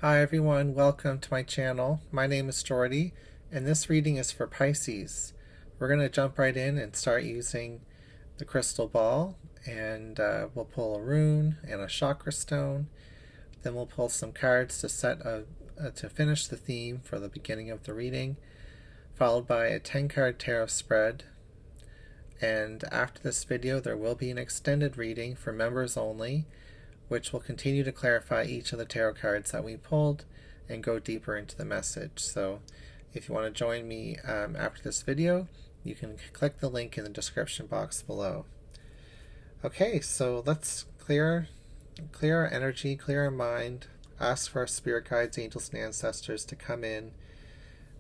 Hi everyone, welcome to my channel. My name is Jordy, and this reading is for Pisces. We're going to jump right in and start using the crystal ball, and we'll pull a rune and a chakra stone. Then we'll pull some cards to finish the theme for the beginning of the reading, followed by a 10-card tarot spread. And after this video, there will be an extended reading for members only, which will continue to clarify each of the tarot cards that we pulled and go deeper into the message. So if you want to join me after this video, you can click the link in the description box below. Okay, so let's clear our energy, clear our mind, ask for our spirit guides, angels, and ancestors to come in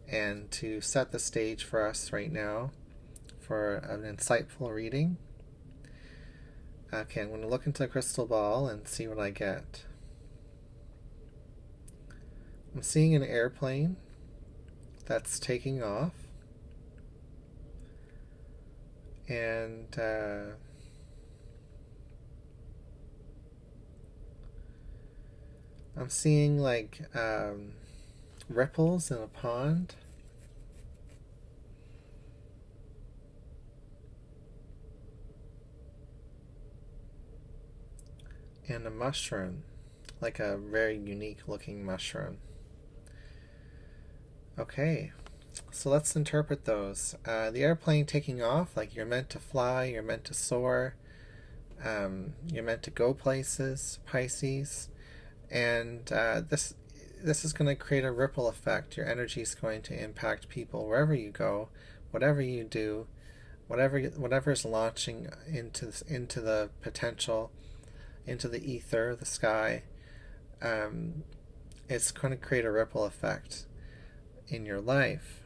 and to set the stage for us right now for an insightful reading. Okay, I'm going to look into the crystal ball and see what I get. I'm seeing an airplane that's taking off. And I'm seeing like ripples in a pond. And a mushroom, like a very unique looking mushroom. Okay, so let's interpret those. The airplane taking off, like you're meant to fly, you're meant to soar, you're meant to go places, Pisces. And this is going to create a ripple effect. Your energy is going to impact people wherever you go, whatever you do, whatever is launching into the potential, into the ether, the sky. It's going to create a ripple effect in your life.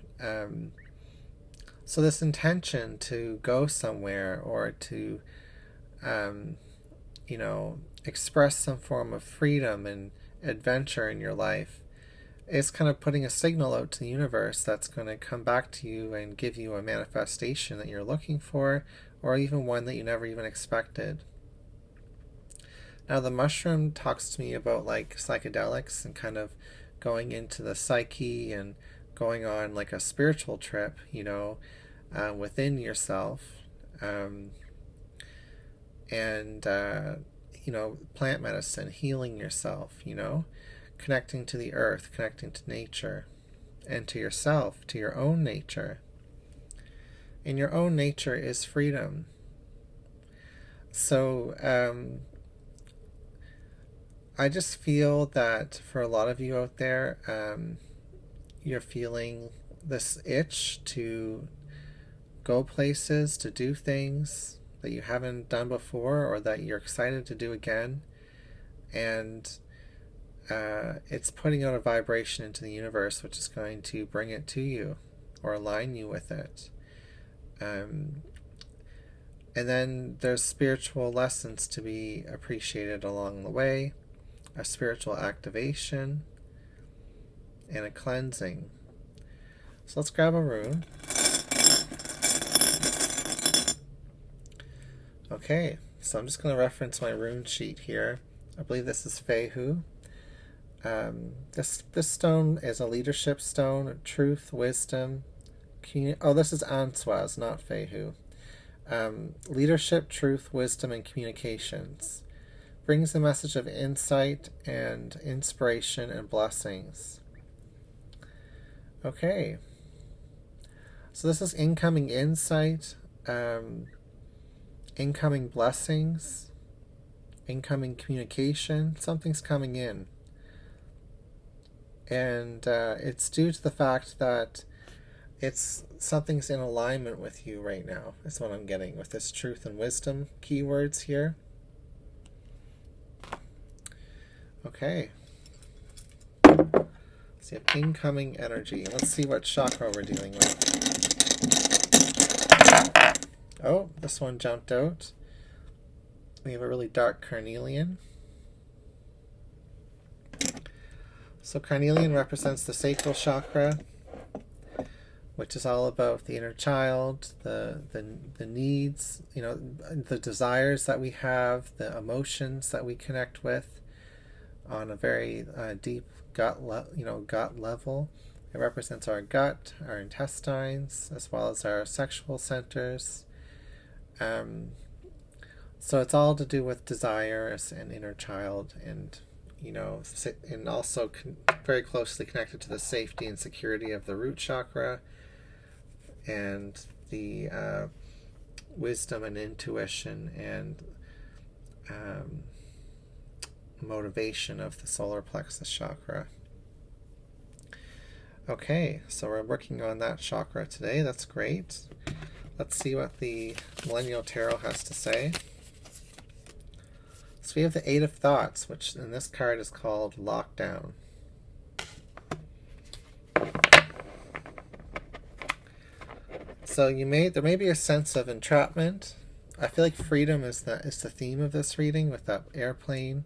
So this intention to go somewhere or to express some form of freedom and adventure in your life is kind of putting a signal out to the universe that's going to come back to you and give you a manifestation that you're looking for, or even one that you never even expected. Now the mushroom talks to me about like psychedelics and kind of going into the psyche and going on like a spiritual trip, within yourself. Plant medicine, healing yourself, connecting to the earth, connecting to nature, and to yourself, to your own nature. And your own nature is freedom. So I just feel that for a lot of you out there, you're feeling this itch to go places, to do things that you haven't done before or that you're excited to do again. And it's putting out a vibration into the universe which is going to bring it to you or align you with it. And then there's spiritual lessons to be appreciated along the way, a spiritual activation, and a cleansing. So let's grab a rune. Okay, so I'm just going to reference my rune sheet here. I believe this is Fehu. This stone is a leadership stone, truth, wisdom. This is Answaz, not Fehu. Leadership, truth, wisdom, and communications. Brings a message of insight and inspiration and blessings. Okay. So this is incoming insight, incoming blessings, incoming communication. Something's coming in. And it's due to the fact that something's in alignment with you right now, is what I'm getting with this truth and wisdom keywords here. Okay. So you have incoming energy. Let's see what chakra we're dealing with. Oh, this one jumped out. We have a really dark carnelian. So carnelian represents the sacral chakra, which is all about the inner child, the needs, the desires that we have, the emotions that we connect with, on a very deep gut level. It represents our gut, our intestines, as well as our sexual centers. So it's all to do with desires and inner child, and and also very closely connected to the safety and security of the root chakra and the wisdom and intuition and motivation of the solar plexus chakra. Okay, so we're working on that chakra today. That's great. Let's see what the Millennial Tarot has to say. So we have the Eight of Thoughts, which in this card is called Lockdown. So there may be a sense of entrapment. I feel like freedom is the theme of this reading with that airplane.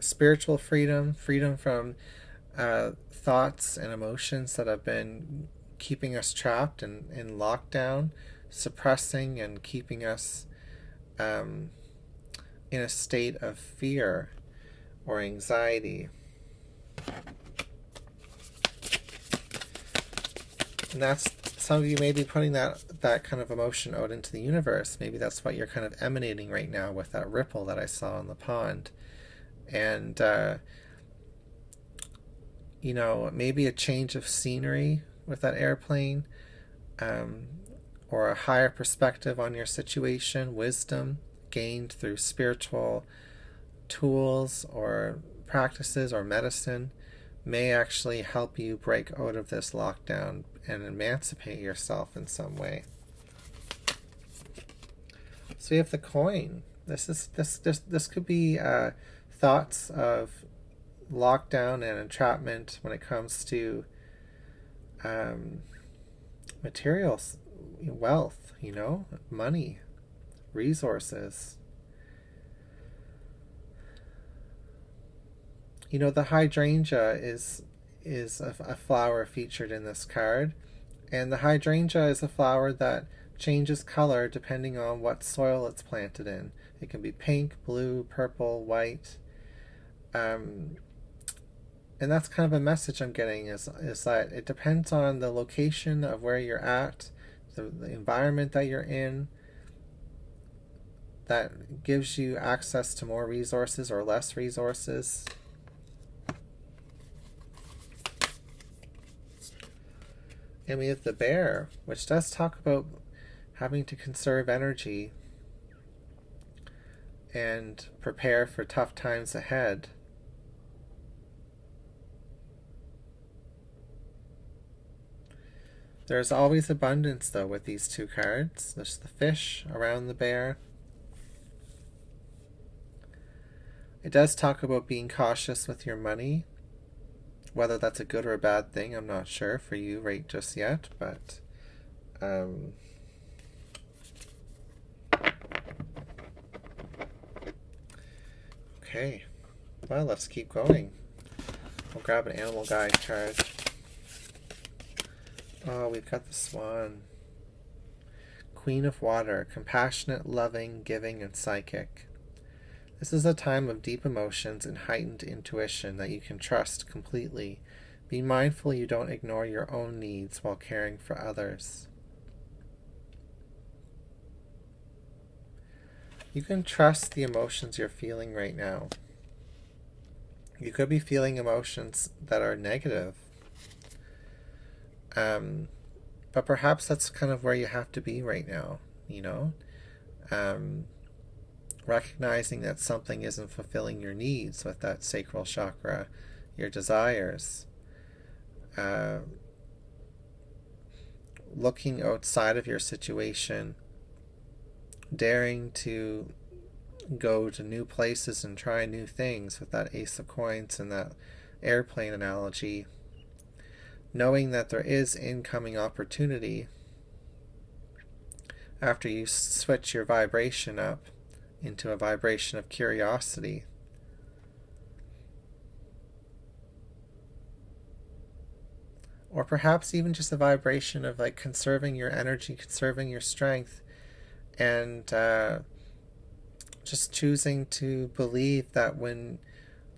Spiritual freedom, freedom from thoughts and emotions that have been keeping us trapped and in lockdown, suppressing and keeping us in a state of fear or anxiety. And that's, some of you may be putting that kind of emotion out into the universe. Maybe that's what you're kind of emanating right now with that ripple that I saw in the pond. And, maybe a change of scenery with that airplane, or a higher perspective on your situation, wisdom gained through spiritual tools or practices or medicine may actually help you break out of this lockdown and emancipate yourself in some way. So we have the coin. This could be thoughts of lockdown and entrapment when it comes to materials, wealth, money, resources. The hydrangea is a flower featured in this card, and the hydrangea is a flower that changes color depending on what soil it's planted in. It can be pink, blue, purple, white, and that's kind of a message I'm getting, is that it depends on the location of where you're at, the environment that you're in, that gives you access to more resources or less resources. And we have the bear, which does talk about having to conserve energy and prepare for tough times ahead. There's always abundance, though, with these two cards. There's the fish around the bear. It does talk about being cautious with your money. Whether that's a good or a bad thing, I'm not sure for you right just yet, but okay. Well, let's keep going. I'll grab an animal guide card. Oh, we've got the swan. Queen of Water, compassionate, loving, giving, and psychic. This is a time of deep emotions and heightened intuition that you can trust completely. Be mindful you don't ignore your own needs while caring for others. You can trust the emotions you're feeling right now. You could be feeling emotions that are negative. But perhaps that's kind of where you have to be right now, recognizing that something isn't fulfilling your needs with that sacral chakra, your desires. Looking outside of your situation, daring to go to new places and try new things with that Ace of Coins and that airplane analogy. Knowing that there is incoming opportunity after you switch your vibration up into a vibration of curiosity. Or perhaps even just a vibration of conserving your energy, conserving your strength, and just choosing to believe that when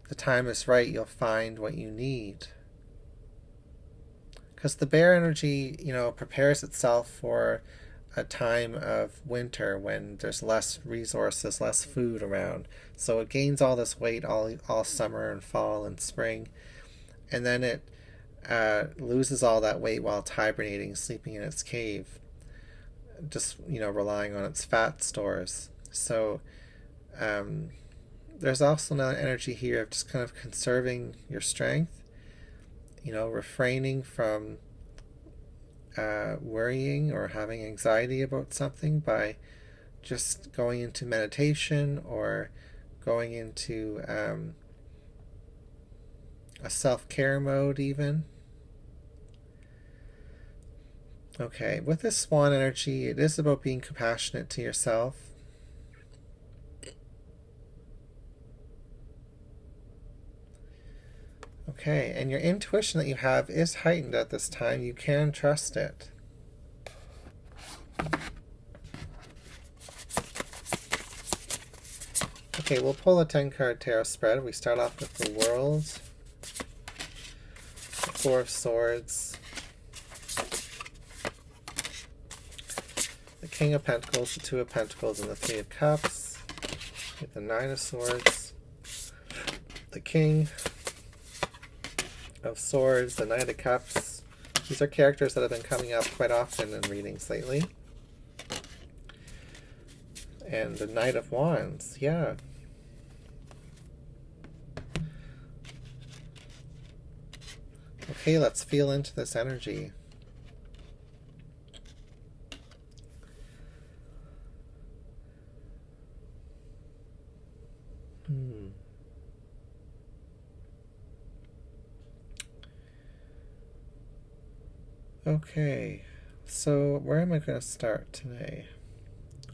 the time is right, you'll find what you need. Because the bear energy, prepares itself for a time of winter when there's less resources, less food around. So it gains all this weight all summer and fall and spring. And then it loses all that weight while it's hibernating, sleeping in its cave, just, relying on its fat stores. So there's also another energy here of just kind of conserving your strength, refraining from worrying or having anxiety about something by just going into meditation or going into a self-care mode even. Okay, with this swan energy, it is about being compassionate to yourself. Okay, and your intuition that you have is heightened at this time. You can trust it. Okay, we'll pull a 10-card tarot spread. We start off with the World, the Four of Swords, the King of Pentacles, the Two of Pentacles, and the Three of Cups. With the Nine of Swords, the King of Swords, the Knight of Cups. These are characters that have been coming up quite often in readings lately. And the Knight of Wands, yeah. Okay, let's feel into this energy. Okay, so where am I going to start today?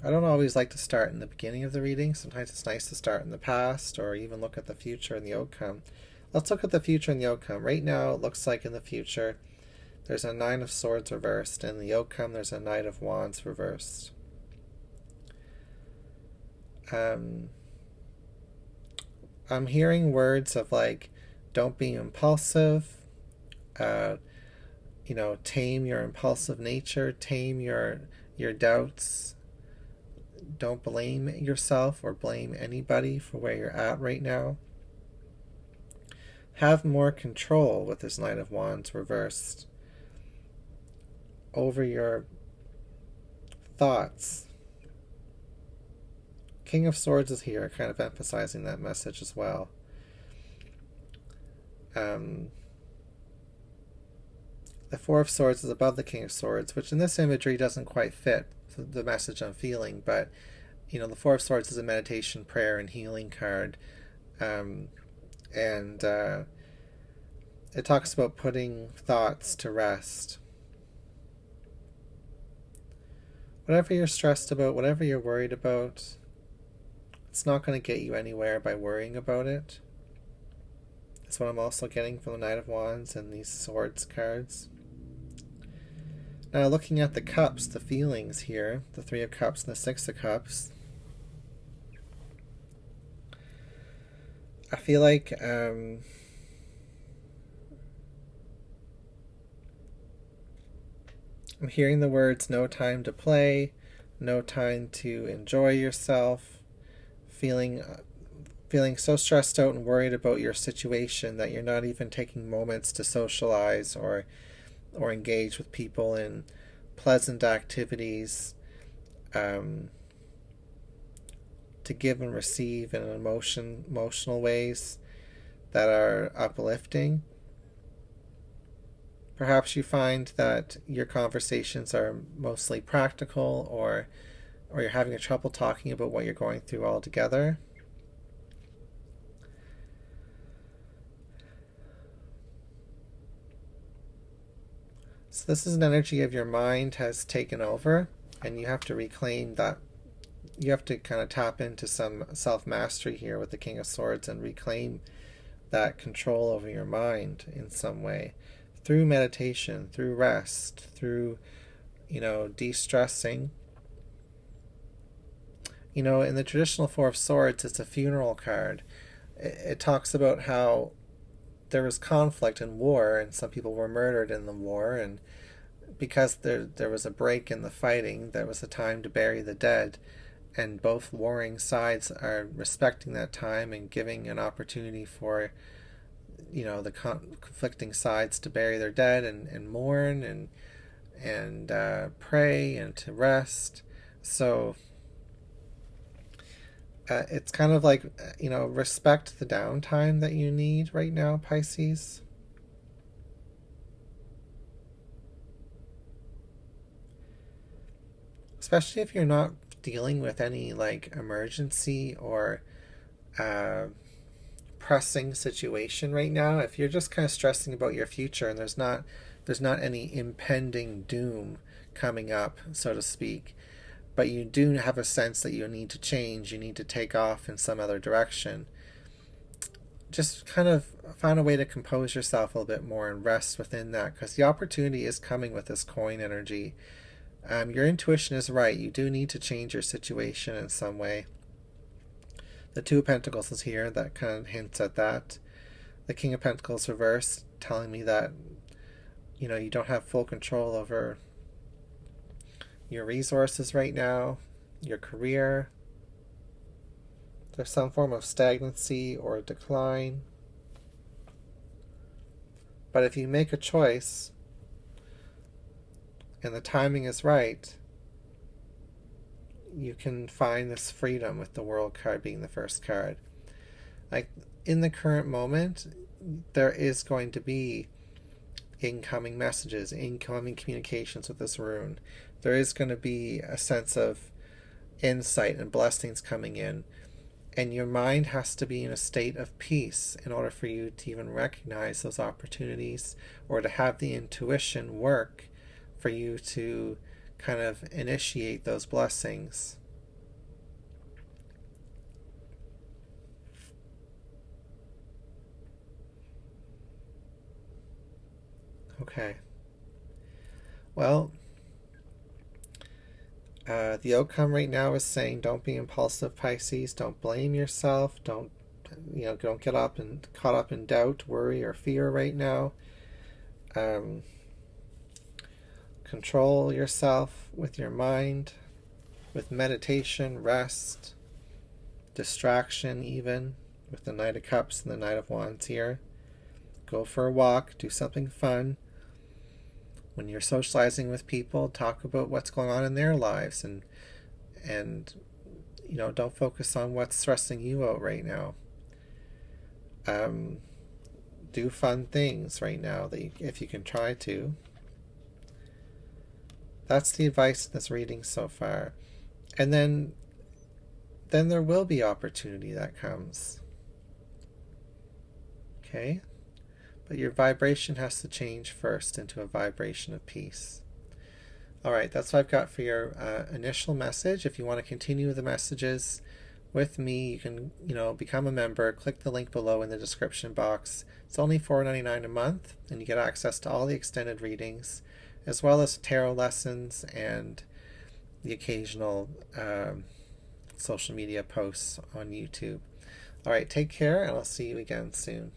I don't always like to start in the beginning of the reading. Sometimes it's nice to start in the past or even look at the future and the outcome. Let's look at the future and the outcome. Right now, it looks like in the future, there's a Nine of Swords reversed, and in the outcome, there's a Knight of Wands reversed. I'm hearing words of like, don't be impulsive, tame your impulsive nature, tame your doubts. Don't blame yourself or blame anybody for where you're at right now. Have more control with this Knight of Wands reversed over your thoughts. King of Swords is here, kind of emphasizing that message as well. The Four of Swords is above the King of Swords, which in this imagery doesn't quite fit the message I'm feeling, but the Four of Swords is a meditation, prayer, and healing card, and it talks about putting thoughts to rest. Whatever you're stressed about, whatever you're worried about, it's not going to get you anywhere by worrying about it. That's what I'm also getting from the Knight of Wands and these Swords cards. Now, looking at the cups, the feelings here, the Three of Cups and the Six of Cups, I feel like I'm hearing the words no time to play, no time to enjoy yourself, feeling so stressed out and worried about your situation that you're not even taking moments to socialize or engage with people in pleasant activities, to give and receive in emotional ways that are uplifting. Perhaps you find that your conversations are mostly practical, or you're having trouble talking about what you're going through altogether. So this is an energy of your mind has taken over, and you have to reclaim that. You have to kind of tap into some self-mastery here with the King of Swords and reclaim that control over your mind in some way. Through meditation, through rest, through, de-stressing. You know, in the traditional Four of Swords, it's a funeral card. It talks about how there was conflict and war, and some people were murdered in the war, and because there was a break in the fighting, there was a time to bury the dead, and both warring sides are respecting that time and giving an opportunity for, you know, the conflicting sides to bury their dead and mourn and pray and to rest. So it's kind of like, you know, respect the downtime that you need right now, Pisces. Especially if you're not dealing with any like emergency or uh, pressing situation right now. If you're just kind of stressing about your future and there's not any impending doom coming up, so to speak, but you do have a sense that you need to change, you need to take off in some other direction, just kind of find a way to compose yourself a little bit more and rest within that, because the opportunity is coming with this coin energy. Your intuition is right. You do need to change your situation in some way. The Two of Pentacles is here. That kind of hints at that. The King of Pentacles reversed, telling me that, you know, you don't have full control over your resources right now, your career. There's some form of stagnancy or decline. But if you make a choice and the timing is right, you can find this freedom with the World card being the first card. Like, in the current moment, there is going to be incoming messages, incoming communications with this rune. There is going to be a sense of insight and blessings coming in. And your mind has to be in a state of peace in order for you to even recognize those opportunities, or to have the intuition work for you to kind of initiate those blessings. Okay. Well, the outcome right now is saying don't be impulsive, Pisces. Don't blame yourself. Don't get up and caught up in doubt, worry, or fear right now. Control yourself with your mind, with meditation, rest, distraction, even with the Knight of Cups and the Knight of Wands here. Go for a walk, do something fun. When you're socializing with people, talk about what's going on in their lives, and you know, don't focus on what's stressing you out right now. Do fun things right now if you can try to. That's the advice in this reading so far. And then there will be opportunity that comes. Okay? But your vibration has to change first into a vibration of peace. All right, that's what I've got for your initial message. If you want to continue the messages with me, you can, become a member. Click the link below in the description box. It's only $4.99 a month, and you get access to all the extended readings, as well as tarot lessons and the occasional social media posts on YouTube. All right, take care, and I'll see you again soon.